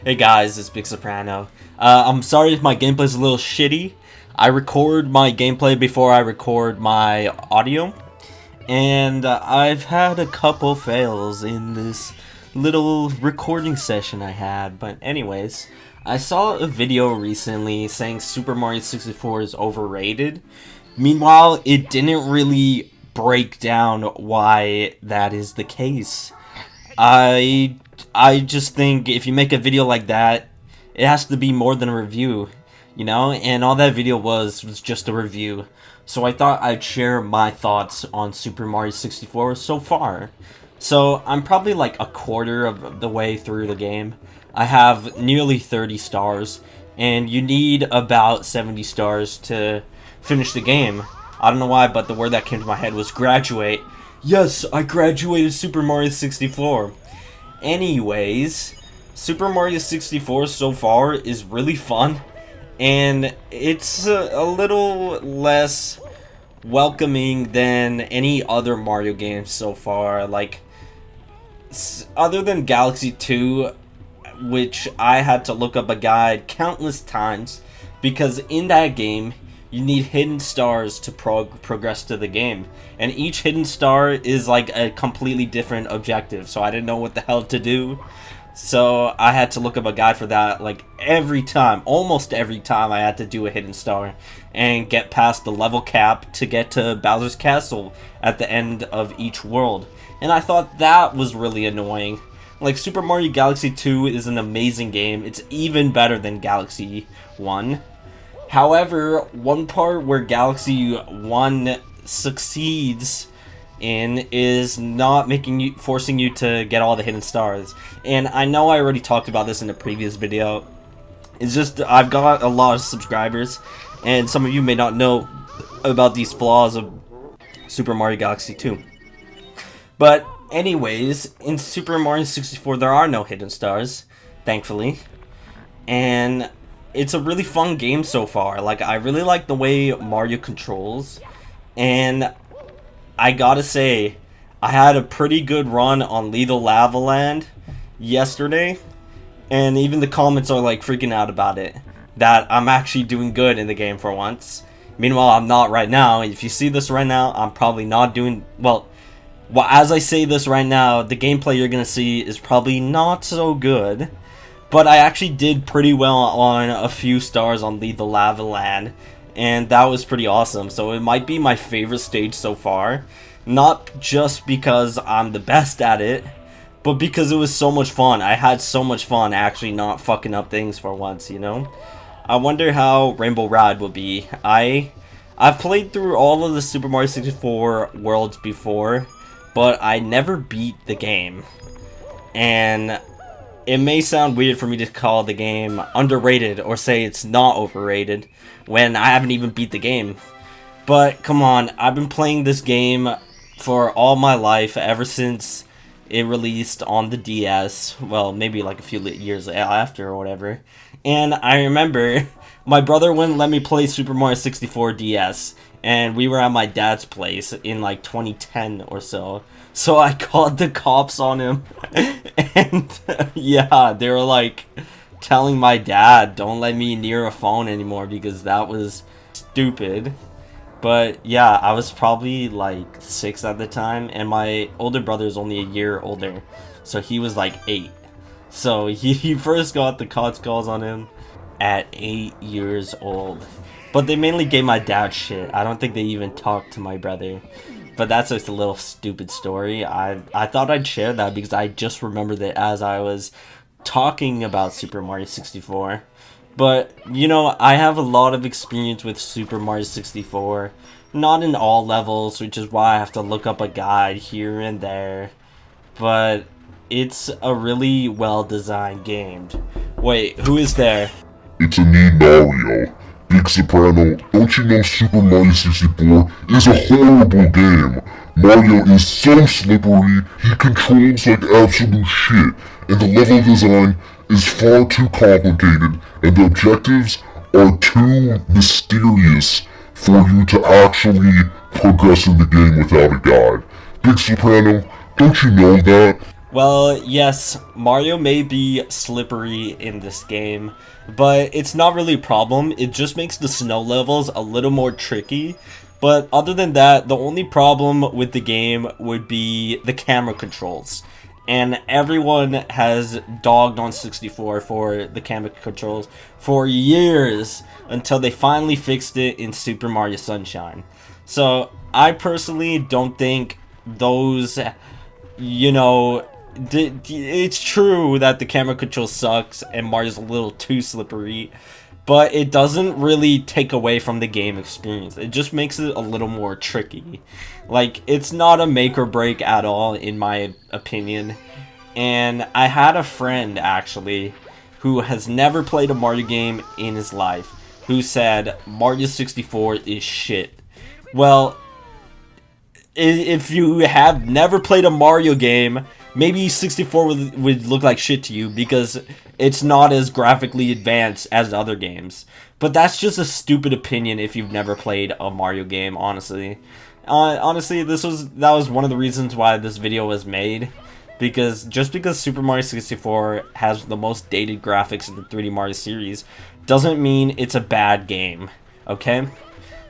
Hey guys, it's Big Soprano. I'm sorry if my gameplay's a little shitty. I record my gameplay before I record my audio, and I've had a couple fails in this little recording session I had. But anyways, I saw a video recently saying Super Mario 64 is overrated. Meanwhile, it didn't really break down why that is the case. I just think if you make a video like that, it has to be more than a review, you know? And all that video was just a review. So I thought I'd share my thoughts on Super Mario 64 so far. So I'm probably like a quarter of the way through the game. I have nearly 30 stars, and you need about 70 stars to finish the game. I don't know why, but the word that came to my head was graduate. Yes, I graduated Super Mario 64. Anyways, Super Mario 64 so far is really fun, and it's a little less welcoming than any other Mario game so far. Like, other than Galaxy 2, which I had to look up a guide countless times, because in that game, you need hidden stars to progress to the game. And each hidden star is like a completely different objective, so I didn't know what the hell to do. So I had to look up a guide for that, like every time, almost every time I had to do a hidden star and get past the level cap to get to Bowser's Castle at the end of each world. And I thought that was really annoying. Like, Super Mario Galaxy 2 is an amazing game. It's even better than Galaxy 1. However, one part where Galaxy 1 succeeds in is not forcing you to get all the hidden stars. And I know I already talked about this in a previous video. It's just I've got a lot of subscribers, and some of you may not know about these flaws of Super Mario Galaxy 2. But anyways, in Super Mario 64 there are no hidden stars, thankfully. And it's a really fun game so far. Like, I really like the way Mario controls, and I gotta say, I had a pretty good run on Lethal Lava Land yesterday, and even the comments are like freaking out about it, that I'm actually doing good in the game for once. Meanwhile, I'm not right now. If you see this right now, I'm probably not doing well. As I say this right now, the gameplay you're gonna see is probably not so good. But I actually did pretty well on a few stars on Lethal Lava Land, and that was pretty awesome. So it might be my favorite stage so far, not just because I'm the best at it, but because it was so much fun. I had so much fun actually not fucking up things for once, you know? I wonder how Rainbow Ride will be. I've played through all of the Super Mario 64 worlds before, but I never beat the game. And it may sound weird for me to call the game underrated or say it's not overrated when I haven't even beat the game. But come on, I've been playing this game for all my life, ever since it released on the DS. Well, maybe like a few years after or whatever. And I remember my brother wouldn't let me play Super Mario 64 DS, and we were at my dad's place in like 2010 or so. So I called the cops on him, and yeah, they were like telling my dad, don't let me near a phone anymore because that was stupid. But yeah, I was probably like 6 at the time, and my older brother is only a year older, so he was like 8. So he first got the cops calls on him at 8 years old. But they mainly gave my dad shit. I don't think they even talked to my brother. But that's just a little stupid story. I thought I'd share that because I just remembered it as I was talking about Super Mario 64. But, you know, I have a lot of experience with Super Mario 64. Not in all levels, which is why I have to look up a guide here and there. But it's a really well-designed game. Wait, who is there? It's a me, Nario. Big Soprano, don't you know Super Mario 64 is a horrible game? Mario is so slippery, he controls like absolute shit, and the level design is far too complicated, and the objectives are too mysterious for you to actually progress in the game without a guide. Big Soprano, don't you know that? Well, yes, Mario may be slippery in this game, but it's not really a problem. It just makes the snow levels a little more tricky. But other than that, the only problem with the game would be the camera controls. And everyone has dogged on 64 for the camera controls for years until they finally fixed it in Super Mario Sunshine. So I personally don't think those, you know, it's true that the camera control sucks and Mario's a little too slippery, but it doesn't really take away from the game experience. It just makes it a little more tricky. Like, it's not a make or break at all, in my opinion. And I had a friend, actually, who has never played a Mario game in his life, who said Mario 64 is shit. Well, if you have never played a Mario game, maybe 64 would look like shit to you because it's not as graphically advanced as other games. But that's just a stupid opinion if you've never played a Mario game, honestly. Honestly, that was one of the reasons why this video was made. Because just because Super Mario 64 has the most dated graphics in the 3D Mario series doesn't mean it's a bad game, okay?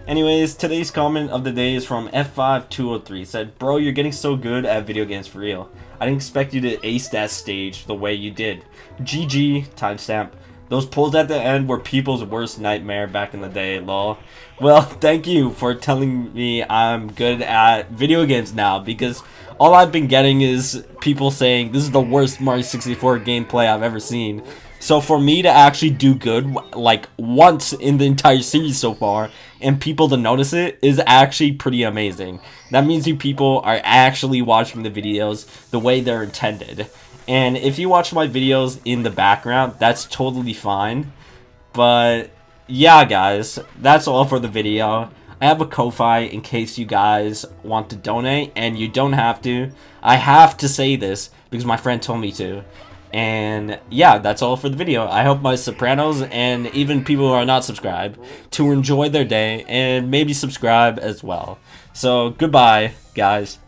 Anyways, today's comment of the day is from F5203. Said, "Bro, you're getting so good at video games for real. I didn't expect you to ace that stage the way you did. GG, timestamp. Those pulls at the end were people's worst nightmare back in the day, lol." Well, thank you for telling me I'm good at video games now, because all I've been getting is people saying this is the worst Mario 64 gameplay I've ever seen. So for me to actually do good, like, once in the entire series so far, and people to notice it, is actually pretty amazing. That means you people are actually watching the videos the way they're intended. And if you watch my videos in the background, that's totally fine. But yeah, guys, that's all for the video. I have a Ko-Fi in case you guys want to donate, and you don't have to. I have to say this because my friend told me to. And yeah, that's all for the video. I hope my Sopranos and even people who are not subscribed to enjoy their day and maybe subscribe as well. So goodbye, guys.